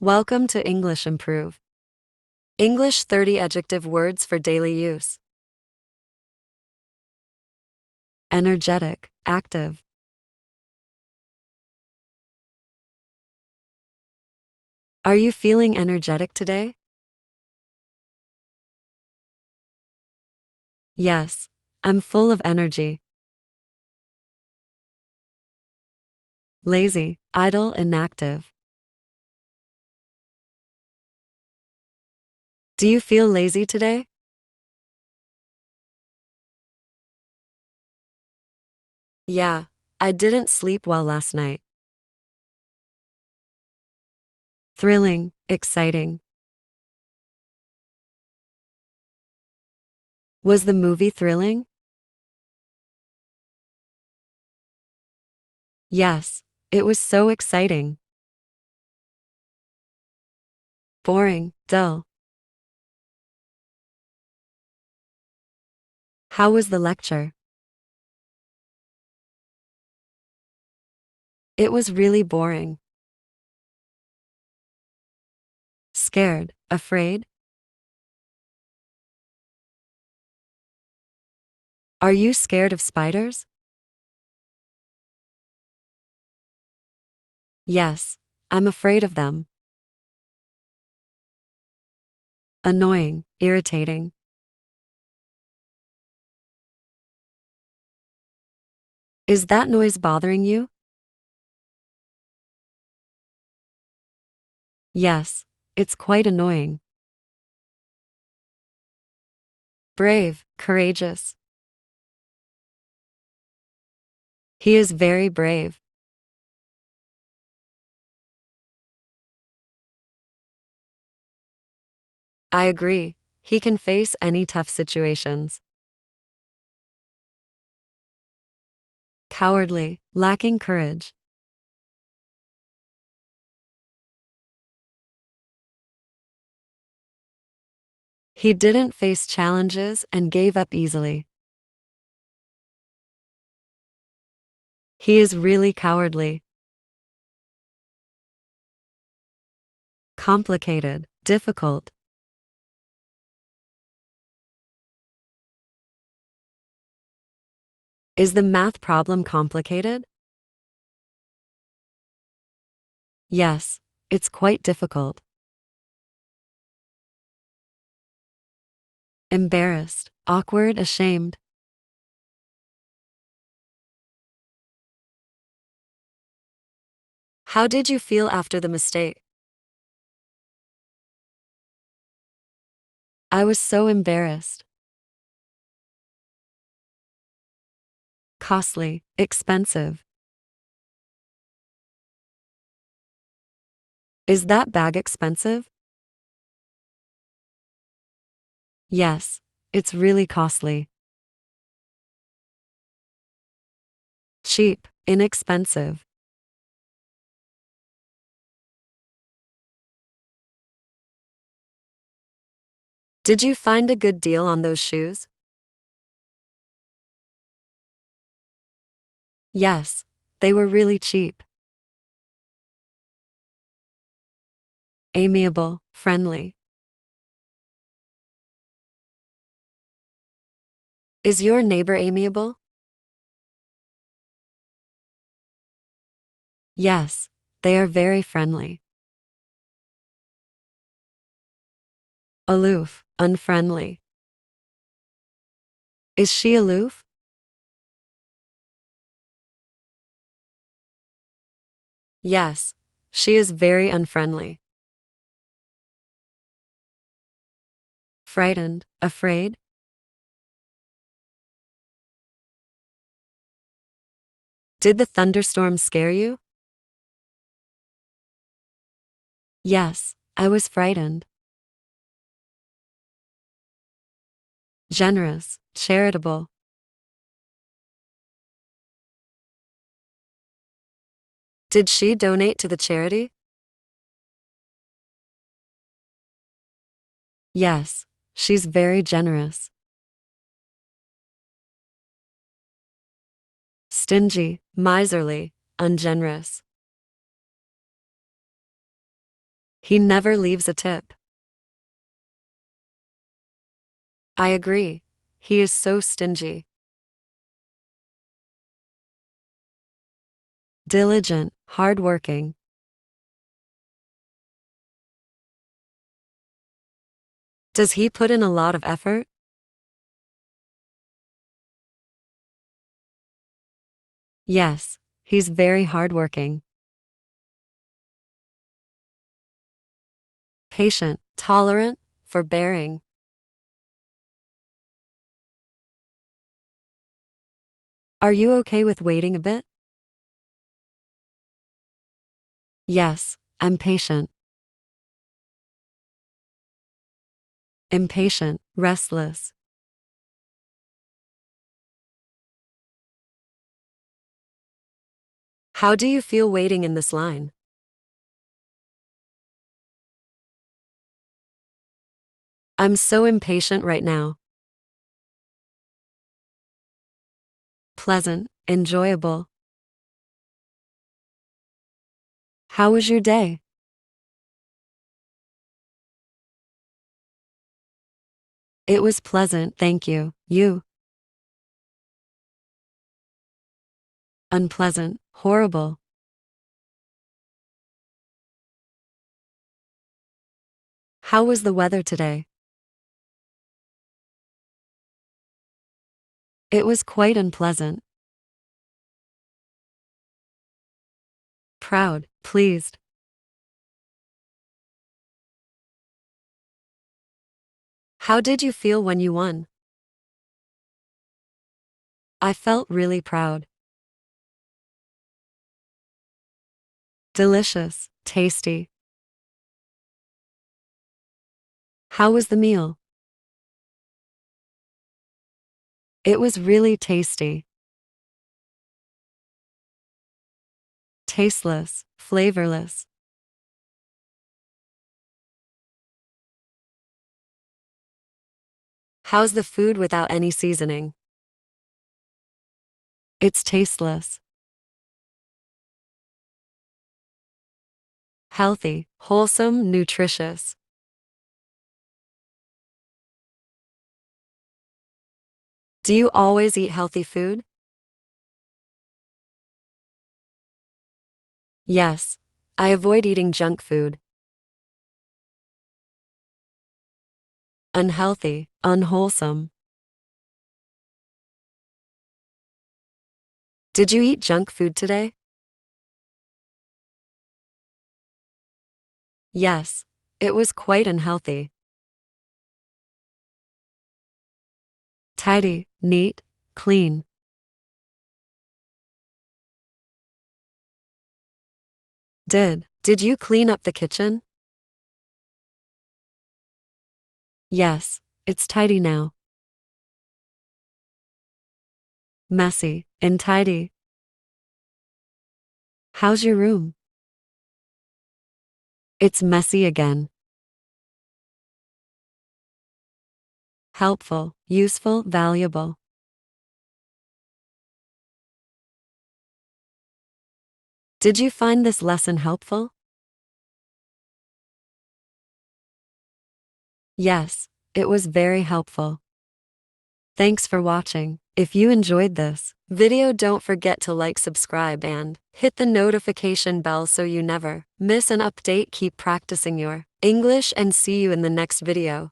Welcome to English Improve. English 30 adjective words for daily use. Energetic, active. Are you feeling energetic today? Yes, I'm full of energy. Lazy, idle, inactive. Do you feel lazy today? Yeah, I didn't sleep well last night. Thrilling, exciting. Was the movie thrilling? Yes, it was so exciting. Boring, dull. How was the lecture? It was really boring. Scared, afraid. Are you scared of spiders? Yes, I'm afraid of them. Annoying, irritating. Is that noise bothering you? Yes, it's quite annoying. Brave, courageous. He is very brave. I agree. He can face any tough situations. Cowardly, lacking courage. He didn't face challenges and gave up easily. He is really cowardly. Complicated, difficult. Is the math problem complicated? Yes, it's quite difficult. Embarrassed, awkward, ashamed. How did you feel after the mistake? I was so embarrassed. Costly, expensive. Is that bag expensive? Yes, it's really costly. Cheap, inexpensive. Did you find a good deal on those shoes? Yes, they were really cheap. Amiable, friendly. Is your neighbor amiable? Yes, they are very friendly. Aloof, unfriendly. Is she aloof? Yes, she is very unfriendly. Frightened, afraid. Did the thunderstorm scare you? Yes, I was frightened. Generous, charitable. Did she donate to the charity? Yes, she's very generous. Stingy, miserly, ungenerous. He never leaves a tip. I agree. He is so stingy. Diligent, hardworking. Does he put in a lot of effort? Yes, he's very hardworking. Patient, tolerant, forbearing. Are you okay with waiting a bit? Yes, I'm patient. Impatient, restless. How do you feel waiting in this line? I'm so impatient right now. Pleasant, enjoyable. How was your day? It was pleasant, thank you. You? Unpleasant, horrible. How was the weather today? It was quite unpleasant. Proud, pleased. How did you feel when you won? I felt really proud. Delicious, tasty. How was the meal? It was really tasty. Tasteless, flavorless. How's the food without any seasoning? It's tasteless. Healthy, wholesome, nutritious. Do you always eat healthy food? Yes. I avoid eating junk food. Unhealthy, unwholesome. Did you eat junk food today? Yes. It was quite unhealthy. Tidy, neat, clean. Did you clean up the kitchen? Yes. It's tidy now. Messy, untidy. How's your room? It's messy again. Helpful, useful, valuable. Did you find this lesson helpful? Yes, it was very helpful. Thanks for watching. If you enjoyed this video, don't forget to like, subscribe, and hit the notification bell so you never miss an update. Keep practicing your English and see you in the next video.